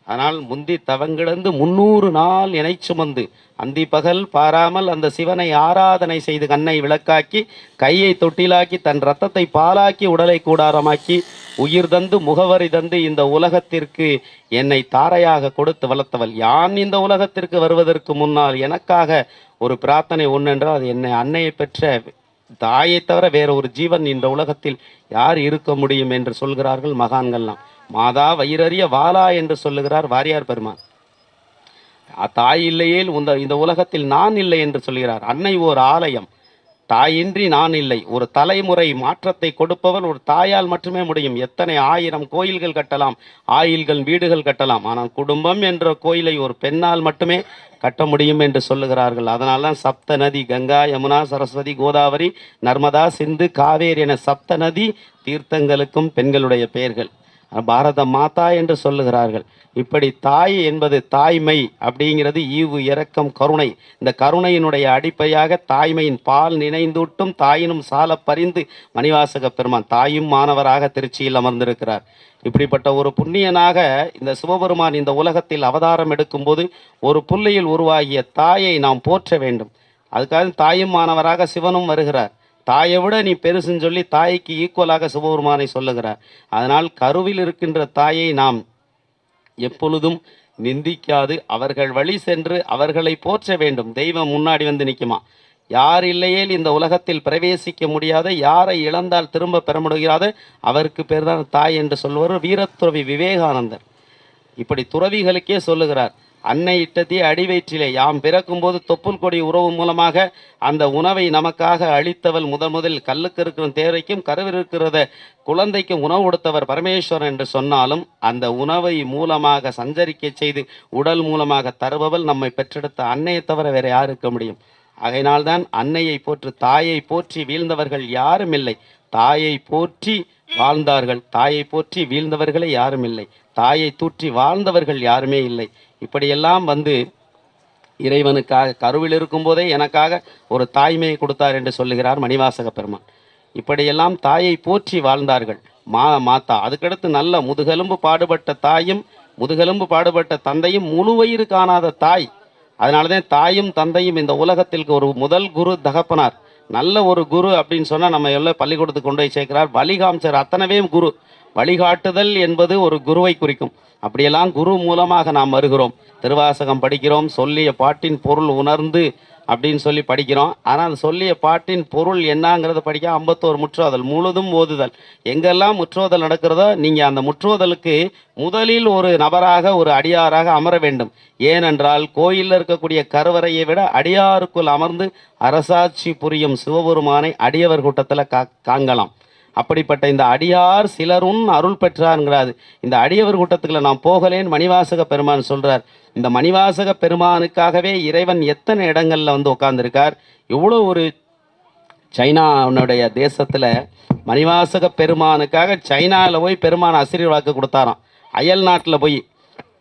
ஆனால் முந்தி தவங்கிடந்து 300 நாள் இணை சுமந்து அந்தி பகல் பாராமல் அந்த சிவனை ஆராதனை செய்து கண்ணை விளக்காக்கி கையை தொட்டிலாக்கி தன் இரத்தத்தை பாலாக்கி உடலை கூடாரமாக்கி உயிர் தந்து முகவரி தந்து இந்த உலகத்திற்கு என்னை தாரையாக கொடுத்து வளர்த்தவள். யான் இந்த உலகத்திற்கு வருவதற்கு முன்னால் எனக்காக ஒரு பிரார்த்தனை ஒன்றென்றால் அது என்னை அன்னையை பெற்ற தாயை தவிர வேற ஒரு ஜீவன் இந்த உலகத்தில் யார் இருக்க முடியும் என்று சொல்கிறார்கள் மகான்கள்லாம். மாதா வயிறறிய வாலா என்று சொல்லுகிறார் வாரியார் பெருமான். தாய் இல்லையே இந்த உலகத்தில் நான் இல்லை என்று சொல்கிறார். அன்னை ஓர் ஆலயம், தாயின்றி நான் இல்லை. ஒரு தலைமுறை மாற்றத்தை கொடுப்பவன் ஒரு தாயால் மட்டுமே முடியும். எத்தனை 1000 கோயில்கள் கட்டலாம், ஆயில்கள் வீடுகள் கட்டலாம், ஆனால் குடும்பம் என்ற கோயிலை ஒரு பெண்ணால் மட்டுமே கட்ட முடியும் என்று சொல்லுகிறார்கள். அதனால்தான் சப்த நதி கங்கா யமுனா சரஸ்வதி கோதாவரி நர்மதா சிந்து காவேரி என சப்த நதி தீர்த்தங்களுக்கும் பெண்களுடைய பெயர்கள். பாரத மாதா என்று சொல்லுகிறார்கள். இப்படி தாய் என்பது தாய்மை அப்படிங்கிறது ஈவு இரக்கம் கருணை. இந்த கருணையினுடைய அடிப்படையாக தாய்மையின் பால் நினைந்தூட்டும் தாயினும் சால பறிந்து மணிவாசக பெருமான் தாயும் மாணவராக திருச்சியில் அமர்ந்திருக்கிறார். இப்படிப்பட்ட ஒரு புண்ணியனாக இந்த சிவபெருமான் இந்த உலகத்தில் அவதாரம் எடுக்கும்போது ஒரு புள்ளியில் உருவாகிய தாயை நாம் போற்ற வேண்டும். அதுக்காக தாயும் மாணவராக சிவனும் வருகிறார். தாயை விட நீ பெருசுன்னு சொல்லி தாய்க்கு ஈக்குவலாக சிவபெருமானை சொல்லுகிறார். அதனால் கருவில் இருக்கின்ற தாயை நாம் எப்பொழுதும் நிந்திக்காது அவர்கள் வழி சென்று அவர்களை போற்ற வேண்டும். தெய்வம் முன்னாடி வந்து நிற்குமா? யார் இல்லையேல் இந்த உலகத்தில் பிரவேசிக்க முடியாத, யாரை இழந்தால் திரும்ப பெற முடியாத அவருக்கு பேர் தான் தாய் என்று சொல்லுவார் வீரத்துறவி விவேகானந்தர். இப்படி துறவிகளுக்கே சொல்லுகிறார், அன்னை இட்டதே அடிவயிற்றிலே யாம் பிறக்கும்போது தொப்புள் கொடி உறவு மூலமாக அந்த உணவை நமக்காக அளித்தவள். முதலில் கல்லுக்கு இருக்கிற தேவைக்கும் கருவில் இருக்கிறத குழந்தைக்கும் உணவு கொடுத்தவர் பரமேஸ்வரன் என்று சொன்னாலும் அந்த உணவை மூலமாக சஞ்சரிக்க செய்து உடல் மூலமாக தருபவள் நம்மை பெற்றெடுத்த அன்னையை தவிர வேற யார் இருக்க முடியும்? ஆகையினால்தான் அன்னையை போற்று தாயை போற்றி வீழ்ந்தவர்கள் யாரும் இல்லை. தாயை போற்றி வாழ்ந்தார்கள், தாயை போற்றி வீழ்ந்தவர்களே யாரும் இல்லை. தாயை தூற்றி வாழ்ந்தவர்கள் யாருமே இல்லை. இப்படியெல்லாம் வந்து இறைவனுக்காக கருவில் இருக்கும்போதே எனக்காக ஒரு தாய்மையை கொடுத்தார் என்று சொல்லுகிறார் மணிவாசக பெருமான். இப்படியெல்லாம் தாயை போற்றி வாழ்ந்தார்கள் மாதா. அதுக்கடுத்து நல்ல முதுகெலும்பு பாடுபட்ட தாயும் முதுகெலும்பு பாடுபட்ட தந்தையும் முழு வயிறு காணாத தாய். அதனாலதான் தாயும் தந்தையும் இந்த உலகத்திற்கு ஒரு முதல் குரு தகப்பனார். நல்ல ஒரு குரு அப்படின்னு சொன்னால் நம்ம எல்லாம் பள்ளிக்கூடத்துக்கு கொண்டு போய் சேர்க்கிறார். வழிகாமிச்சர் அத்தனவே குரு. வழிகாட்டுதல் என்பது ஒரு குருவை குறிக்கும். அப்படியெல்லாம் குரு மூலமாக நாம் வருகிறோம். திருவாசகம் படிக்கிறோம், சொல்லிய பாட்டின் பொருள் உணர்ந்து அப்படின்னு சொல்லி படிக்கிறோம். ஆனால் சொல்லிய பாட்டின் பொருள் என்னங்கிறத படிக்க 51 முற்றோதல் முழுதும் ஓதுதல். எங்கெல்லாம் முற்றோதல் நடக்கிறதோ நீங்கள் அந்த முற்றோதலுக்கு முதலில் ஒரு நபராக ஒரு அடியாராக அமர வேண்டும். ஏனென்றால் கோயிலில் இருக்கக்கூடிய கருவறையை விட அடியாருக்குள் அமர்ந்து அரசாட்சி புரியும் சிவபெருமானை அடியவர் கூட்டத்தில் காங்கலாம். அப்படிப்பட்ட இந்த அடியார் சிலரும் அருள் பெற்றாருங்கிறாரு. இந்த அடியவர் கூட்டத்துக்குள்ள நான் போகலேன்னு மணிவாசக பெருமான் சொல்றார். இந்த மணிவாசக பெருமானுக்காகவே இறைவன் எத்தனை இடங்கள்ல வந்து உட்கார்ந்துருக்கார். இவ்வளோ ஒரு சைனாவுடைய தேசத்துல மணிவாசக பெருமானுக்காக சைனாவில் போய் பெருமான் ஆசீர்வாக்கு கொடுத்தாராம். அயல் நாட்டில் போய்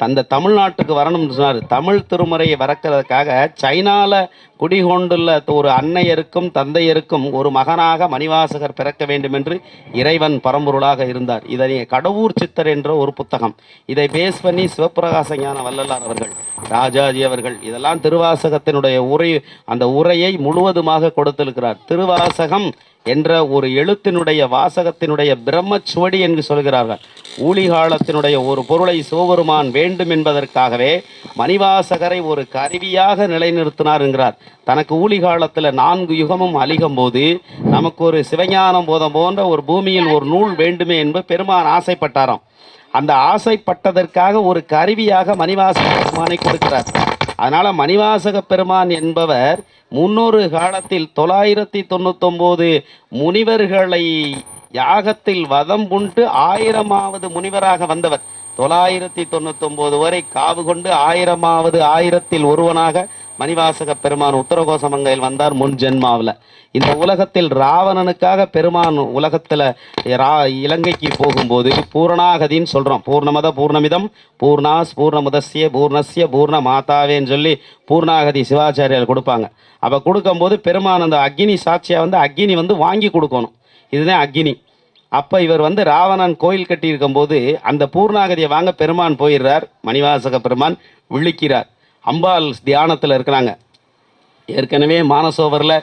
அந்த தமிழ்நாட்டுக்கு வரணும்னு சொன்னார். தமிழ் திருமுறையை வரக்கிறதுக்காக சைனாவில் குடிகொண்டுள்ள ஒரு அன்னையருக்கும் தந்தையருக்கும் ஒரு மகனாக மணிவாசகர் பிறக்க வேண்டும் என்று இறைவன் பரம்பொருளாக இருந்தார். இதனை கடவுர் சித்தர் என்ற ஒரு புத்தகம். இதை பேஸ் பண்ணி சிவப்பிரகாச ஞான வள்ளலார் அவர்கள், ராஜாஜி அவர்கள் இதெல்லாம் திருவாசகத்தினுடைய அந்த உரையை முழுவதுமாக கொடுத்திருக்கிறார். திருவாசகம் என்ற ஒரு எழுத்தினுடைய வாசகத்தினுடைய பிரம்மச்சுவடி என்று சொல்கிறார்கள். ஊழிகாலத்தினுடைய ஒரு பொருளை சிவபெருமான் வேண்டும் என்பதற்காகவே மணிவாசகரை ஒரு கருவியாக நிலைநிறுத்தினார் என்கிறார். தனக்கு ஊழிகாலத்தில் 4 யுகமும் அழிகும் போது நமக்கு ஒரு சிவஞானம் போதம் போன்ற ஒரு பூமியில் ஒரு நூல் வேண்டுமே என்பது பெருமான் ஆசைப்பட்டாராம். அந்த ஆசைப்பட்டதற்காக ஒரு கருவியாக மணிவாசக பெருமானை கொடுக்கிறார். அதனால மணிவாசக பெருமான் என்பவர் 300 காலத்தில் 999 முனிவர்களை யாகத்தில் வதம் புண்டு 1000வது முனிவராக வந்தவர். 999 வரை காவு கொண்டு 1000வது 1000ல் ஒருவனாக மணிவாசக பெருமான் உத்தரகோசமங்கையில் வந்தார் முன் ஜென்மாவில். இந்த உலகத்தில் ராவணனுக்காக பெருமான் உலகத்தில் இலங்கைக்கு போகும்போது பூரணாகதின்னு சொல்கிறோம். பூர்ணமத பூர்ணமிதம் பூர்ணாஸ் பூர்ணமுதஸ்ய பூர்ணஸ்ய பூர்ண மாதாவேன்னு சொல்லி பூர்ணாகதி சிவாச்சாரியால் கொடுப்பாங்க. அப்போ கொடுக்கும்போது பெருமான் அந்த அக்னி சாட்சியாக வந்து அக்னி வந்து வாங்கி கொடுக்கணும். இதுதான் அக்னி. அப்போ இவர் வந்து ராவணன் கோயில் கட்டி இருக்கும்போது அந்த பூர்ணாகதியை வாங்க பெருமான் போயிடுறார். மணிவாசக பெருமான் விழிக்கிறார். அம்பாள் தியானத்தில் இருக்கிறாங்க. ஏற்கனவே மானசோவரில்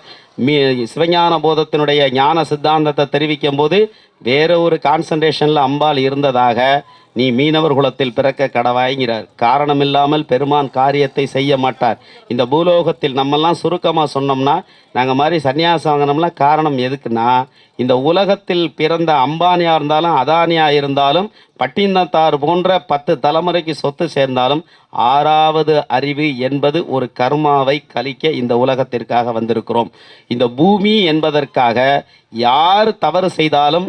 சிவஞான போதத்தினுடைய ஞான சித்தாந்தத்தை தெரிவிக்கும் போது வேற ஒரு கான்சன்ட்ரேஷனில் அம்பாள் இருந்ததாக நீ மீனவர் குலத்தில் பிறக்க கடவாய்ங்கிறார். காரணம் இல்லாமல் பெருமான் காரியத்தை செய்ய மாட்டார். இந்த பூலோகத்தில் நம்மெல்லாம் சுருக்கமாக சொன்னோம்னா நாங்கள் மாதிரி சன்னியாசம் வாங்கினோம்னா காரணம் எதுக்குன்னா, இந்த உலகத்தில் பிறந்த அம்பானியாக இருந்தாலும் அதானியாக இருந்தாலும் பட்டினத்தார் போன்ற 10 தலைமுறைக்கு சொத்து சேர்ந்தாலும் 6வது அறிவு என்பது ஒரு கர்மாவை கழிக்க இந்த உலகத்திற்காக வந்திருக்கிறோம். இந்த பூமி என்பதற்காக யார் தவறு செய்தாலும்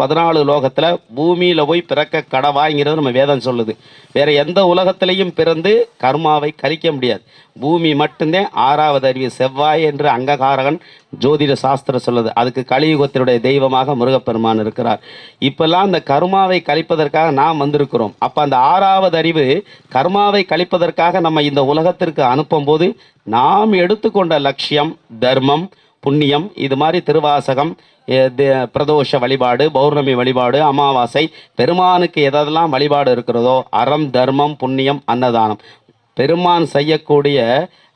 14 லோகத்தில் பூமியில் போய் பிறக்க கடவாய்ங்கிறது நம்ம வேதம் சொல்லுது. வேற எந்த உலகத்திலையும் பிறந்து கர்மாவை கழிக்க முடியாது. பூமி மட்டும்தான் 6வது அறிவு. செவ்வாய் என்று அங்ககாரகன் ஜோதிட சாஸ்திரம் சொல்லுது. அதுக்கு கலியுகத்தினுடைய தெய்வமாக முருகப்பெருமான் இருக்கிறார். இப்பெல்லாம் அந்த கர்மாவை கழிப்பதற்காக நாம் வந்திருக்கிறோம். அப்போ அந்த 6வது அறிவு கர்மாவை கழிப்பதற்காக நம்ம இந்த உலகத்திற்கு அனுப்பும்போது நாம் எடுத்துக்கொண்ட லட்சியம் தர்மம் புண்ணியம், இது மாதிரி திருவாசகம், பிரதோஷ வழிபாடு, பௌர்ணமி வழிபாடு, அமாவாசை, பெருமானுக்கு எதெல்லாம் வழிபாடு இருக்கிறதோ அறம் தர்மம் புண்ணியம் அன்னதானம், பெருமான் செய்யக்கூடிய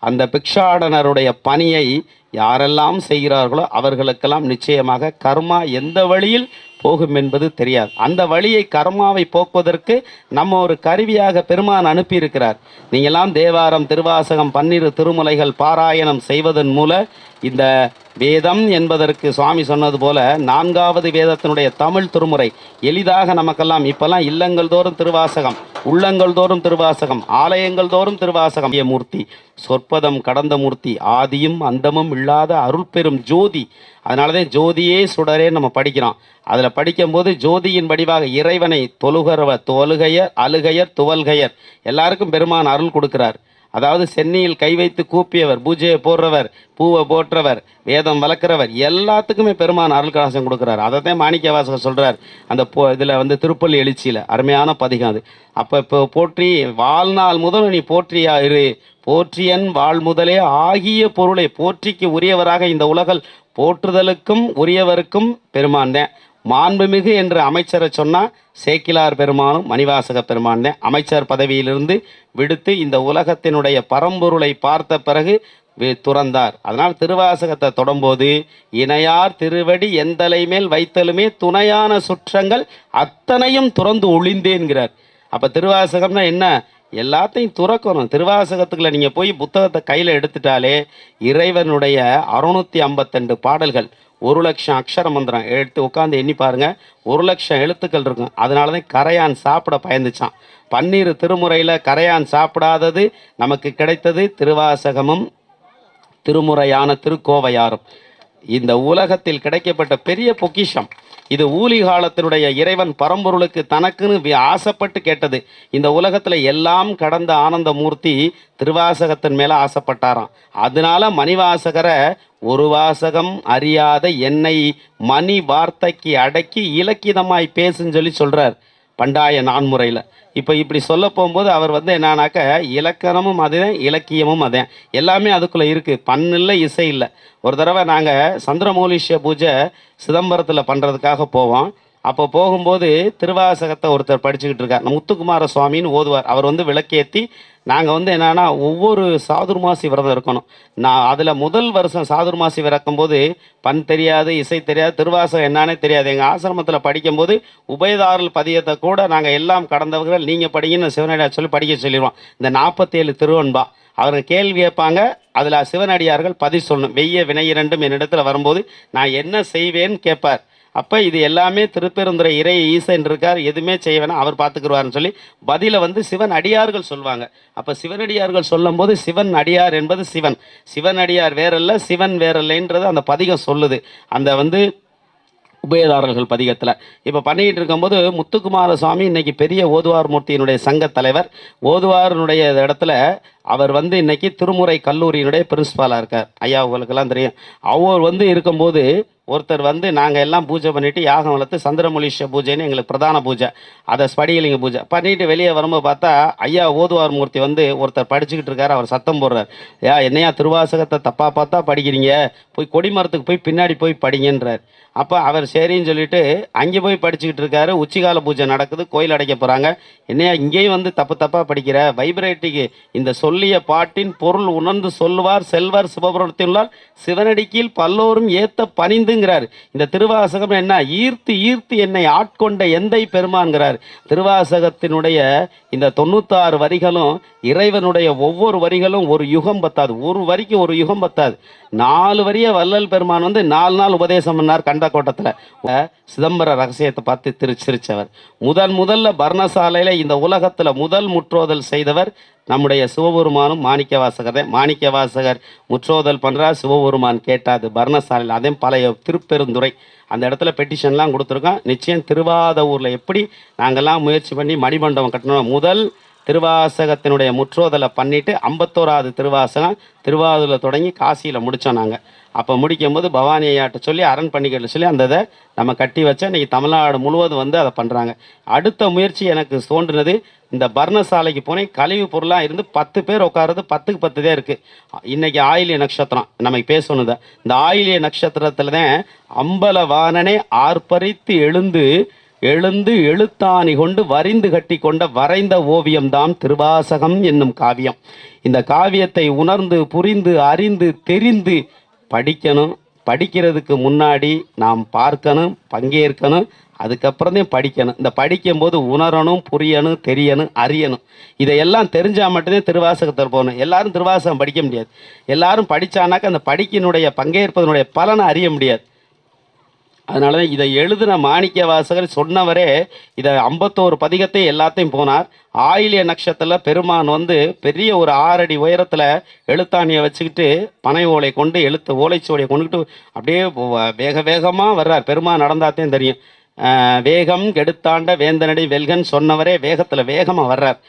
அந்த பிக்ஷாடனருடைய பணியை யாரெல்லாம் செய்கிறார்களோ அவர்களுக்கெல்லாம் நிச்சயமாக கர்மா எந்த வழியில் போகும் என்பது தெரியாது. அந்த வழியை கர்மாவை போக்குவதற்கு நம்ம ஒரு கருவியாக பெருமான் அனுப்பியிருக்கிறார். நீங்கள்லாம் தேவாரம் திருவாசகம் 12 திருமுலைகள் பாராயணம் செய்வதன் மூலம் இந்த வேதம் என்பதற்கு சுவாமி சொன்னது போல 4வது வேதத்தினுடைய தமிழ் திருமுறை எளிதாக நமக்கெல்லாம் இப்பெல்லாம் இல்லங்கள் தோறும் திருவாசகம், உள்ளங்கள் தோறும் திருவாசகம், ஆலயங்கள் தோறும் திருவாசகம். மூர்த்தி சொற்பதம் கடந்த மூர்த்தி, ஆதியும் அந்தமும் இல்லாத அருள் பெரும் ஜோதி. அதனாலதான் ஜோதியே சுடரே நம்ம படிக்கிறோம். அதில் படிக்கும்போது ஜோதியின் வடிவாக இறைவனை தொழுகையர் அழுகையர் துவல்கையர் எல்லாருக்கும் பெருமான் அருள் கொடுக்கிறார். அதாவது சென்னியில் கை வைத்து கூப்பியவர், பூஜையை போடுறவர், பூவை போற்றவர், வேதம் வளர்க்குறவர் எல்லாத்துக்குமே பெருமான் அருள் கலாசம் கொடுக்குறார். அதை தான் மாணிக்க வாசகர் சொல்கிறார் அந்த இதில் வந்து திருப்பள்ளி எழுச்சியில். அருமையான பதிகம் அது. அப்போ இப்போ போற்றி வாழ்நாள் முதல் நீ போற்றியா இரு, போற்றியன் வாழ் முதலே ஆகிய பொருளை போற்றிக்கு உரியவராக இந்த உலகல் போற்றுதலுக்கும் உரியவருக்கும் பெருமான் தான். மாண்புமிகு என்று அமைச்சரை சொன்னால் சேக்கிலார் பெருமானும் மணிவாசக பெருமான் தான். அமைச்சர் பதவியிலிருந்து விடுத்து இந்த உலகத்தினுடைய பரம்பொருளை பார்த்த பிறகு துறந்தார். அதனால் திருவாசகத்தை தொடரும்போது இணையார் திருவடி எந்தலை மேல் வைத்தலுமே துணையான சுற்றங்கள் அத்தனையும் துறந்து ஒளிந்தேன்கிறார். அப்போ திருவாசகம்னா என்ன? எல்லாத்தையும் துறக்கணும். திருவாசகத்துக்குள்ள நீங்கள் போய் புத்தகத்தை கையில் எடுத்துட்டாலே இறைவனுடைய 652 பாடல்கள், 1,00,000 அக்ஷர மந்திரம் எடுத்து உட்காந்து எண்ணி பாருங்க, 1,00,000 எழுத்துக்கள் இருக்கும். அதனால தான் கரையான் சாப்பிட பயந்துச்சான். 12 திருமுறையில் கரையான் சாப்பிடாதது நமக்கு கிடைத்தது திருவாசகமும் திருமுறையான திருக்கோவையாரும். இந்த உலகத்தில் கிடைக்கப்பட்ட பெரிய பொக்கிஷம் இது. ஊழி காலத்தினுடைய இறைவன் பரம்பொருளுக்கு தனக்குன்னு ஆசைப்பட்டு கேட்டது. இந்த உலகத்தில் எல்லாம் கடந்த ஆனந்த மூர்த்தி திருவாசகத்தின் மேலே ஆசைப்பட்டாராம். அதனால மணிவாசகரை ஒரு வாசகம் அறியாத என்னை மணி வார்த்தைக்கு அடக்கி இலக்கிதமாய் பேசுன்னு சொல்லி சொல்கிறார் பண்டாய நான்முறையில். இப்போ இப்படி சொல்ல போகும்போது அவர் வந்து என்னன்னாக்க இலக்கணமும் அதுதான் இலக்கியமும் அதே எல்லாமே அதுக்குள்ளே இருக்குது. பண்ணில்லை இசை இல்லை. ஒரு தடவை நாங்கள் சந்திரமௌலீஸ்வர பூஜை சிதம்பரத்தில் பண்ணுறதுக்காக போவோம். அப்போ போகும்போது திருவாசகத்தை ஒருத்தர் படிச்சுக்கிட்டு இருக்கார். முத்துக்குமார சுவாமின்னு ஓதுவார். அவர் வந்து விளக்கேற்றி நாங்கள் வந்து என்னென்னா ஒவ்வொரு சாதுர்மாசி விரதம் இருக்கணும். நான் அதில் முதல் வருஷம் சாதுர்மாசி விறக்கும்போது பண் தெரியாது, இசை தெரியாது, திருவாசகம் என்னானே தெரியாது. எங்கள் ஆசிரமத்தில் படிக்கும்போது உபயதாரல் பதியத்தை கூட நாங்கள் எல்லாம் கடந்தவர்கள் நீங்கள் படிங்கன்னு சிவனடியார் சொல்லி படிக்க சொல்லிடுவோம். இந்த 47 திருவன்பா அவங்க கேள்வி கேட்பாங்க. அதில் சிவனடியார்கள் பதில் சொல்லணும். வெய்ய வினை இரண்டும் என்னிடத்தில் வரும்போது நான் என்ன செய்வேன்னு கேட்பார். அப்போ இது எல்லாமே திருப்பெருந்துறை இறை ஈசன் இருக்கார், எதுவுமே செய்ய வேணாம் அவர் பார்த்துக்குருவார்னு சொல்லி பதிலை வந்து சிவன் அடியார்கள் சொல்லுவாங்க. அப்போ சிவனடியார்கள் சொல்லும் போது சிவன் அடியார் என்பது சிவன், சிவன் அடியார் வேறல்ல சிவன் வேறல்லைன்றது அந்த பதிகம் சொல்லுது. அந்த வந்து உபயதாரர்கள் பதிகத்தில் இப்போ பண்ணிக்கிட்டு இருக்கும்போது முத்துக்குமார சுவாமி இன்னைக்கு பெரிய ஓதுவார் மூர்த்தியினுடைய சங்க தலைவர். ஓதுவாரனுடைய இடத்துல அவர் வந்து இன்னைக்கு திருமுறை கல்லூரியினுடைய பிரின்சிபாலாக இருக்கார். ஐயா உங்களுக்கெல்லாம் தெரியும். அவர் வந்து இருக்கும்போது ஒருத்தர் வந்து நாங்கள் எல்லாம் பூஜை பண்ணிட்டு யாகம் வளர்த்து சந்திரமொலீஷ பூஜைன்னு எங்களுக்கு பிரதான பூஜை, அதை ஸ்படிகலிங்க பூஜை பண்ணிட்டு வெளியே வரும்போது பார்த்தா ஐயா ஓதுவார் மூர்த்தி வந்து ஒருத்தர் படிச்சுக்கிட்டு இருக்காரு. அவர் சத்தம் போடுறார், என்னையா திருவாசகத்தை தப்பாக பார்த்தா படிக்கிறீங்க, போய் கொடிமரத்துக்கு போய் பின்னாடி போய் படிங்கன்றார். அப்போ அவர் சரின்னு சொல்லிட்டு அங்கே போய் படிச்சுக்கிட்டு இருக்காரு. உச்சிகால பூஜை நடக்குது, கோயில் அடைக்க போகிறாங்க. என்னையா இங்கேயும் வந்து தப்பாக படிக்கிற, வைப்ரேட்டிக்கு இந்த சொல்லிய பாட்டின் பொருள் உணர்ந்து சொல்லுவார் செல்வர் சிவபுரத்தினுள்ளார் சிவனடிக்கீழ் பல்லோரும் ஏத்த பணிந்துங்கிறார். இந்த திருவாசகம் என்ன, ஈர்த்து ஈர்த்து என்னை ஆட்கொண்ட எந்தை பெருமான்கிறார். திருவாசகத்தினுடைய இந்த 96 வரிகளும் இறைவனுடைய ஒவ்வொரு வரிகளும் ஒரு யுகம் பத்தாது, ஒரு வரிக்கு ஒரு யுகம் பத்தாது. 4 வரிய வள்ளல் பெருமான் வந்து 4 நாள் உபதேசம் பண்ணார் கண்டக்கோட்டத்தில். சிதம்பர ரகசியத்தை பார்த்து சிரிச்சவர். முதல்ல பர்ணசாலையில் இந்த உலகத்தில் முதல் முற்றோதல் செய்தவர் நம்முடைய சிவபெருமானும் மாணிக்க வாசகர். மாணிக்க வாசகர் முற்றோதல் பண்ணுறார், சிவபெருமான் கேட்டாது பர்ணசாலையில். அதே பழைய திருப்பெருந்துறை அந்த இடத்துல பெட்டிஷன்லாம் கொடுத்துருக்கோம். நிச்சயம் திருவாதூரில் எப்படி நாங்கள்லாம் முயற்சி பண்ணி மணிமண்டபம் கட்டணும், முதல் திருவாசகத்தினுடைய முற்றோதலை பண்ணிவிட்டு 51வது திருவாசகம் திருவாரூரில் தொடங்கி காசியில் முடித்தோம் நாங்கள். அப்போ முடிக்கும்போது பவானி ஐயாட்ட சொல்லி அரண் பண்ணிக்கல சொல்லி அந்த இதை நம்ம கட்டி வச்சா இன்றைக்கி தமிழ்நாடு முழுவதும் வந்து அதை பண்ணுறாங்க. அடுத்த முயற்சி எனக்கு தோன்றினது, இந்த பர்ணசாலைக்கு போனேன், கழிவு பொருளாக இருந்து 10 பேர் உட்காருறது 10க்கு 10 தான் இருக்குது. இன்றைக்கி ஆயிலிய நட்சத்திரம் நமக்கு பேசணும் தான். இந்த ஆயிலிய நட்சத்திரத்தில் தான் அம்பல வாணனே ஆர்ப்பரித்து எழுந்து எழுத்தாணி கொண்டு வரிந்து கட்டி கொண்ட வரைந்த ஓவியம்தான் திருவாசகம் என்னும் காவியம். இந்த காவியத்தை உணர்ந்து புரிந்து அறிந்து தெரிந்து படிக்கணும். படிக்கிறதுக்கு முன்னாடி நாம் பார்க்கணும், பங்கேற்கணும், அதுக்கப்புறம் தான் படிக்கணும். இந்த படிக்கும்போது உணரணும், புரியணும், தெரியணும், அறியணும். இதையெல்லாம் தெரிஞ்சால் மட்டும்தான் திருவாசகத்தில் போகணும். எல்லாரும் திருவாசகம் படிக்க முடியாது. எல்லாரும் படித்தானாக்க அந்த படிக்கினுடைய பங்கேற்பதனுடைய பலனை அறிய முடியாது. அதனால தான் இதை எழுதின மாணிக்க வாசகர் சொன்னவரே இதை 51 பதிகத்தை எல்லாத்தையும் போனார். ஆயிலிய நட்சத்திரத்தில் பெருமான் வந்து பெரிய ஒரு 6 அடி உயரத்தில் எழுத்தாணியை வச்சுக்கிட்டு பனை ஓலை கொண்டு ஓலைச்சுவடியை கொண்டுக்கிட்டு அப்படியே வேகமாக வர்றார். பெருமான் நடந்தாத்தையும் தெரியும். வேகம் கெடுத்தாண்ட வேந்தனடி வெல்கன் சொன்னவரே வேகத்தில் வேகமாக வர்றார்.